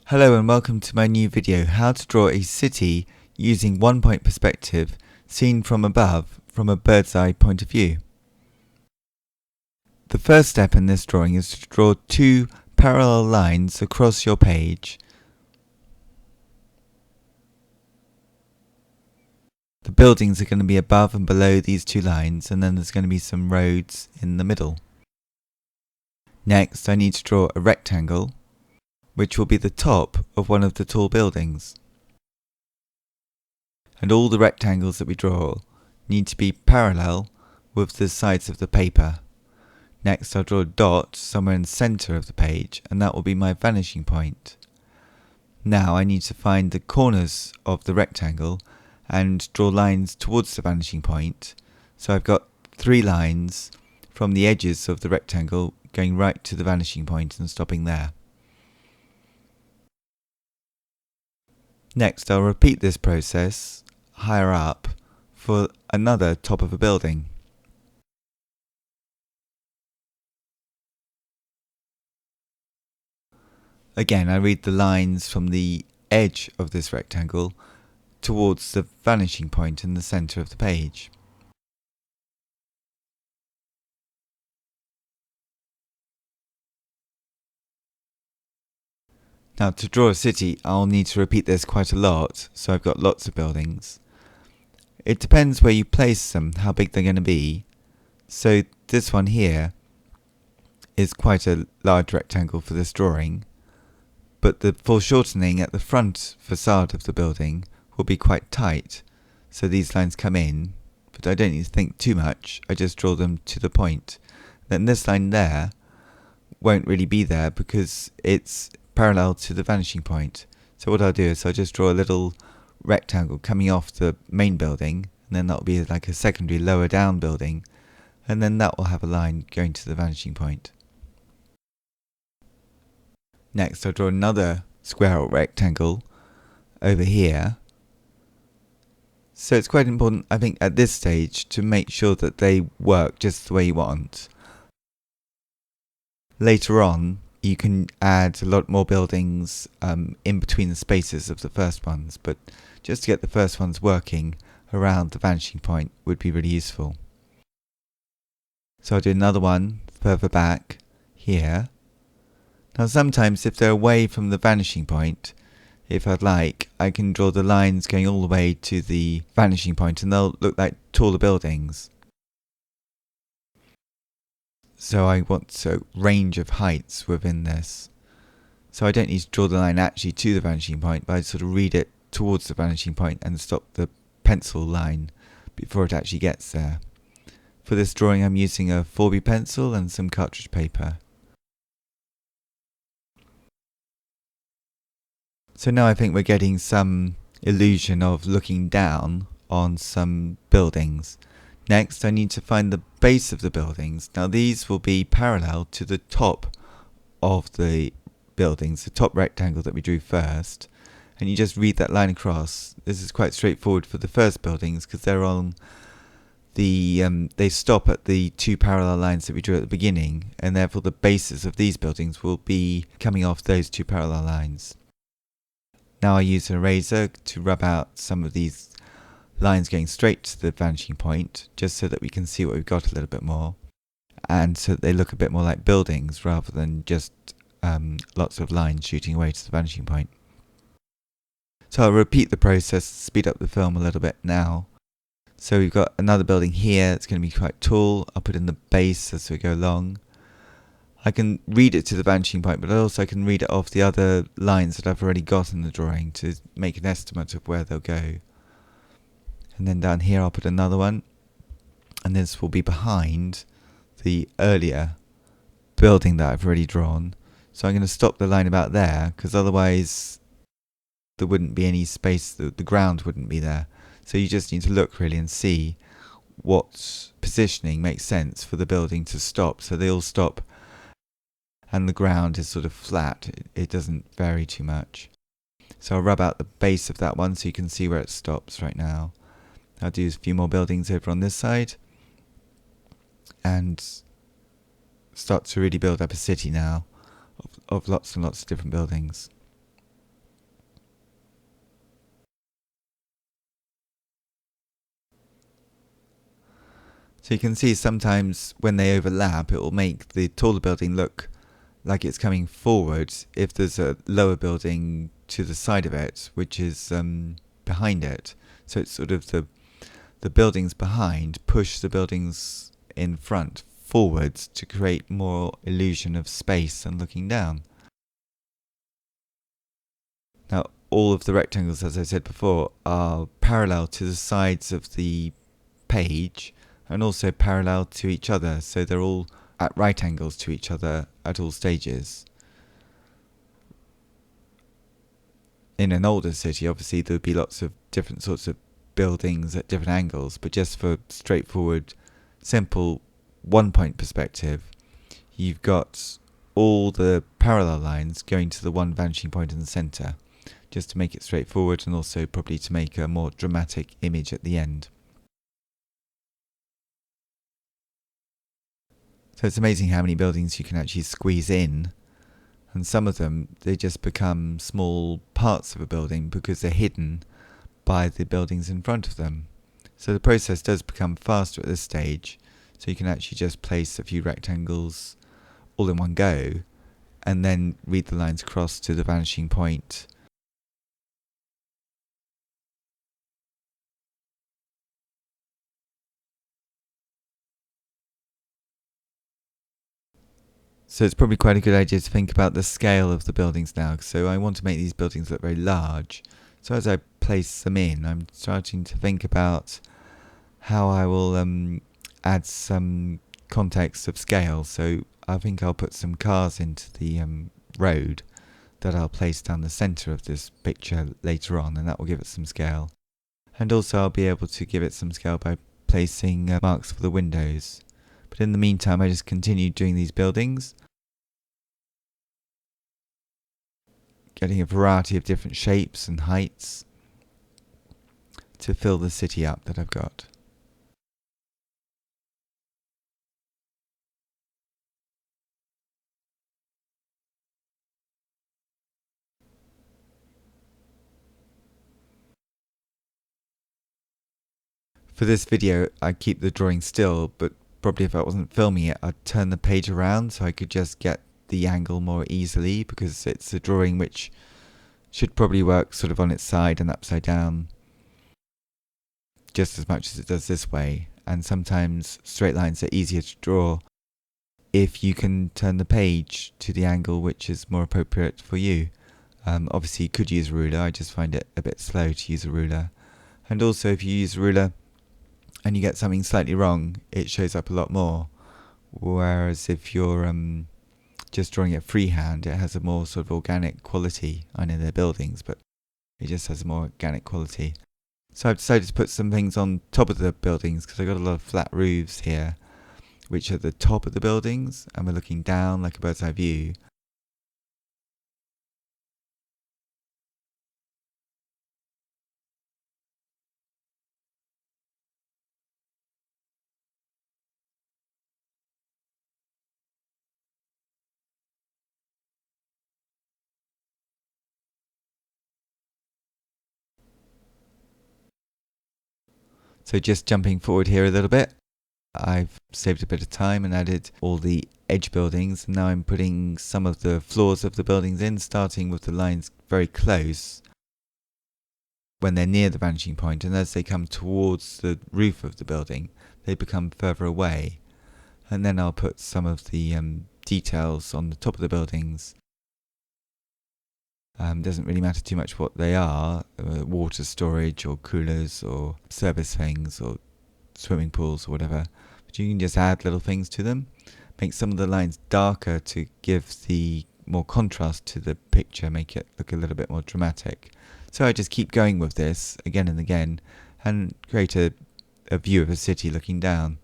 Hello and welcome to my new video, how to draw a city using one-point perspective seen from above from a bird's eye point of view. The first step in this drawing is to draw two parallel lines across your page. The buildings are going to be above and below these two lines, and then there's going to be some roads in the middle. Next, I need to draw a rectangle, which will be the top of one of the tall buildings. And all the rectangles that we draw need to be parallel with the sides of the paper. Next, I'll draw a dot somewhere in the center of the page, and that will be my vanishing point. Now I need to find the corners of the rectangle and draw lines towards the vanishing point. So I've got three lines from the edges of the rectangle going right to the vanishing point and stopping there. Next, I'll repeat this process higher up for another top of a building. Again, I read the lines from the edge of this rectangle towards the vanishing point in the center of the page. Now, to draw a city, I'll need to repeat this quite a lot, so I've got lots of buildings. It depends where you place them, how big they're going to be. So this one here is quite a large rectangle for this drawing, but the foreshortening at the front facade of the building will be quite tight. So these lines come in, but I don't need to think too much, I just draw them to the point. Then this line there won't really be there because it's parallel to the vanishing point. So what I'll do is I'll just draw a little rectangle coming off the main building, and then that'll be like a secondary lower down building, and then that will have a line going to the vanishing point. Next, I'll draw another square or rectangle over here. So it's quite important, I think, at this stage to make sure that they work just the way you want. Later on, you can add a lot more buildings in between the spaces of the first ones, but just to get the first ones working around the vanishing point would be really useful. So I'll do another one further back here. Now sometimes if they're away from the vanishing point, if I'd like, I can draw the lines going all the way to the vanishing point and they'll look like taller buildings. So I want a range of heights within this. So I don't need to draw the line actually to the vanishing point, but I sort of read it towards the vanishing point and stop the pencil line before it actually gets there. For this drawing I'm using a 4B pencil and some cartridge paper. So now I think we're getting some illusion of looking down on some buildings. Next, I need to find the base of the buildings. Now these will be parallel to the top of the buildings, the top rectangle that we drew first. And you just read that line across. This is quite straightforward for the first buildings because they're on the they stop at the two parallel lines that we drew at the beginning, and therefore the bases of these buildings will be coming off those two parallel lines. Now I use an eraser to rub out some of these lines going straight to the vanishing point, just so that we can see what we've got a little bit more, and so that they look a bit more like buildings rather than just lots of lines shooting away to the vanishing point. So I'll repeat the process, speed up the film a little bit now. So we've got another building here, it's going to be quite tall. I'll put in the base as we go along. I can read it to the vanishing point, but also I can read it off the other lines that I've already got in the drawing to make an estimate of where they'll go. And then down here I'll put another one, and this will be behind the earlier building that I've already drawn. So I'm going to stop the line about there, because otherwise there wouldn't be any space, the ground wouldn't be there. So you just need to look really and see what positioning makes sense for the building to stop. So they all stop and the ground is sort of flat, it doesn't vary too much. So I'll rub out the base of that one so you can see where it stops right now. I'll do a few more buildings over on this side and start to really build up a city now of lots and lots of different buildings. So you can see sometimes when they overlap, it will make the taller building look like it's coming forward if there's a lower building to the side of it, which is behind it. So it's sort of the buildings behind push the buildings in front forwards to create more illusion of space and looking down. Now, all of the rectangles, as I said before, are parallel to the sides of the page and also parallel to each other, so they're all at right angles to each other at all stages. In an older city, obviously, there would be lots of different sorts of buildings at different angles, but just for straightforward, simple one-point perspective, you've got all the parallel lines going to the one vanishing point in the centre, just to make it straightforward and also probably to make a more dramatic image at the end. So it's amazing how many buildings you can actually squeeze in, and some of them, they just become small parts of a building because they're hidden by the buildings in front of them. So the process does become faster at this stage, so you can actually just place a few rectangles all in one go and then read the lines across to the vanishing point. So it's probably quite a good idea to think about the scale of the buildings now. So I want to make these buildings look very large. So as I place them in, I'm starting to think about how I will add some context of scale. So I think I'll put some cars into the road that I'll place down the centre of this picture later on, and that will give it some scale. And also I'll be able to give it some scale by placing marks for the windows. But in the meantime, I just continue doing these buildings, getting a variety of different shapes and heights to fill the city up that I've got. For this video, I keep the drawing still, but probably if I wasn't filming it, I'd turn the page around so I could just get the angle more easily, because it's a drawing which should probably work sort of on its side and upside down just as much as it does this way. And sometimes straight lines are easier to draw if you can turn the page to the angle which is more appropriate for you. Obviously you could use a ruler, I just find it a bit slow to use a ruler. And also if you use a ruler and you get something slightly wrong, it shows up a lot more. Whereas if you're just drawing it freehand, it has a more sort of organic quality. I know they're buildings, but it just has a more organic quality. So I've decided to put some things on top of the buildings because I've got a lot of flat roofs here, which are the top of the buildings, and we're looking down like a bird's eye view. So just jumping forward here a little bit, I've saved a bit of time and added all the edge buildings, and now I'm putting some of the floors of the buildings in, starting with the lines very close when they're near the vanishing point, and as they come towards the roof of the building, they become further away. And then I'll put some of the details on the top of the buildings. Doesn't really matter too much what they are, water storage or coolers or service things or swimming pools or whatever. But you can just add little things to them, make some of the lines darker to give the more contrast to the picture, make it look a little bit more dramatic. So I just keep going with this again and again and create a view of a city looking down.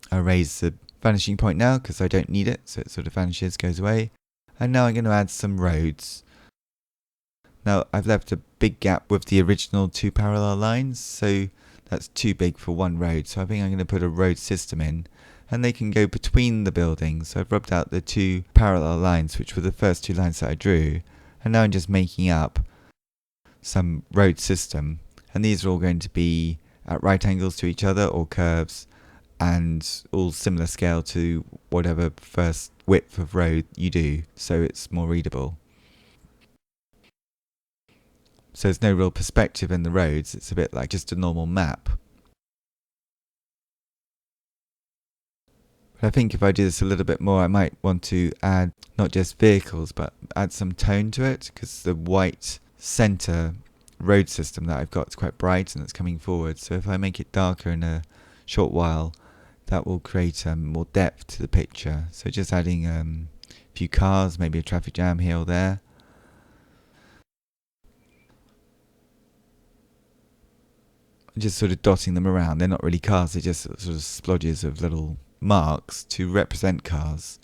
I raise the vanishing point now because I don't need it, so it sort of vanishes, goes away. And now I'm going to add some roads. Now I've left a big gap with the original two parallel lines, so that's too big for one road, so I think I'm going to put a road system in, and they can go between the buildings. So I've rubbed out the two parallel lines, which were the first two lines that I drew, and now I'm just making up some road system, and these are all going to be at right angles to each other or curves, and all similar scale to whatever first width of road you do, so it's more readable. So there's no real perspective in the roads, it's a bit like just a normal map. But I think if I do this a little bit more, I might want to add not just vehicles, but add some tone to it, because the white centre road system that I've got is quite bright and it's coming forward. So if I make it darker in a short while, that will create more depth to the picture. So just adding a few cars, maybe a traffic jam here or there. Just sort of dotting them around. They're not really cars, they're just sort of splodges of little marks to represent cars.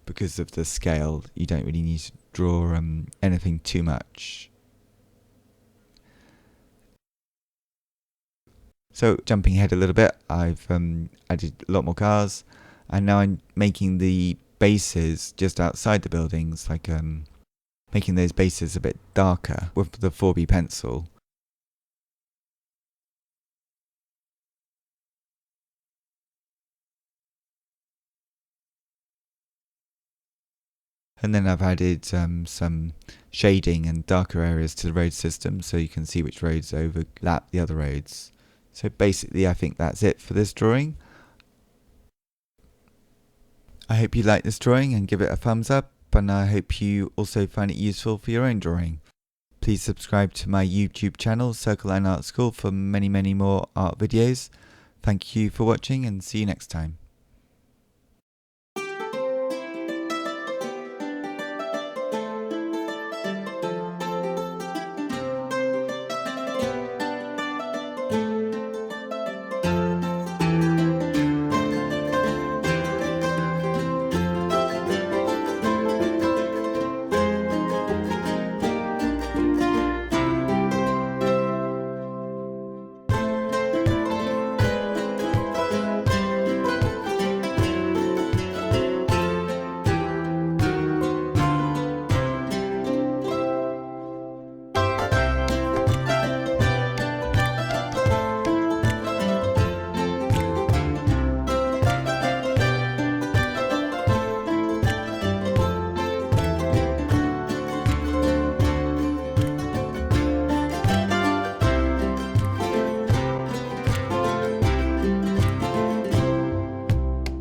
Because of the scale, you don't really need to draw anything too much. So jumping ahead a little bit, I've added a lot more cars, and now I'm making the bases just outside the buildings, like making those bases a bit darker with the 4B pencil. And then I've added some shading and darker areas to the road system so you can see which roads overlap the other roads. So basically I think that's it for this drawing. I hope you like this drawing and give it a thumbs up, and I hope you also find it useful for your own drawing. Please subscribe to my YouTube channel, Circle Line Art School, for many more art videos. Thank you for watching and see you next time.